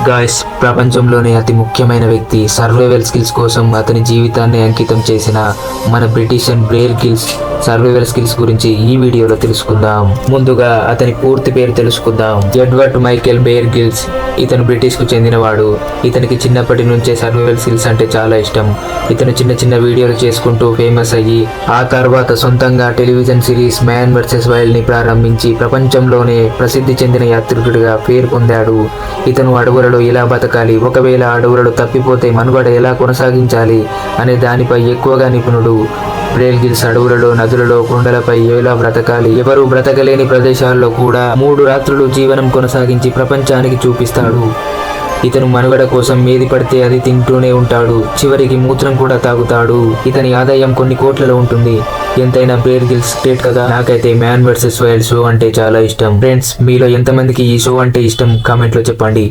Guys, ప్రపంచంలోనే అతి ముఖ్యమైన వ్యక్తి సర్వైవల్ స్కిల్స్ కోసం అతని జీవితాన్ని అంకితం చేసిన మన బ్రిటిషియన్ బేర్ గ్రిల్స్ సర్వైవల్ స్కిల్స్ గురించి ఈ వీడియోలో తెలుసుకుందాం. ముందుగా అతని పూర్తి పేరు తెలుసుకుందాం. Edward Michael Bear Grylls. ఇతను బ్రిటిష్ కు చెందినవాడు. ఇతనికి చిన్నప్పటి నుంచే సర్వైవల్ స్కిల్స్ అంటే చాలా ఇష్టం. ఇతను చిన్న చిన్న వీడియోలు చేసుకుంటూ ఫేమస్ అయ్యి ఆ తర్వాత సొంతంగా television series man versus wild ని ప్రారంభించి ప్రపంచంలోనే ప్రసిద్ధి చెందిన యాత్రికుడిగా పేరు పొందాడు. ఇతను అడవులలో ఎలా బతకాలి, ఒకవేళ అడవులలో తప్పిపోతే మనుగడ ఎలా కొనసాగించాలి అనే దానిపై ఎక్కువగా నిపుణుడు. బేర్ గ్రిల్స్ అడవులలో, నదులలో, కొండలపై ఎలా బ్రతకాలి, ఎవరు బ్రతకలేని ప్రదేశాల్లో కూడా 3 రాత్రులు జీవనం కొనసాగించి ప్రపంచానికి చూపిస్తాడు. ఇతను మనుగడ కోసం ఏది పడితే అది తింటూనే ఉంటాడు. చివరికి మూత్రం కూడా తాగుతాడు. ఇతని ఆదాయం కొన్ని కోట్లలో ఉంటుంది. ఎంతైనా బేర్ గ్రిల్స్ గ్రేట్ కదా. నాకైతే మ్యాన్ వర్సెస్ వైల్డ్ షో అంటే చాలా ఇష్టం. ఫ్రెండ్స్, మీలో ఎంతమందికి ఈ షో అంటే ఇష్టం కామెంట్లో చెప్పండి.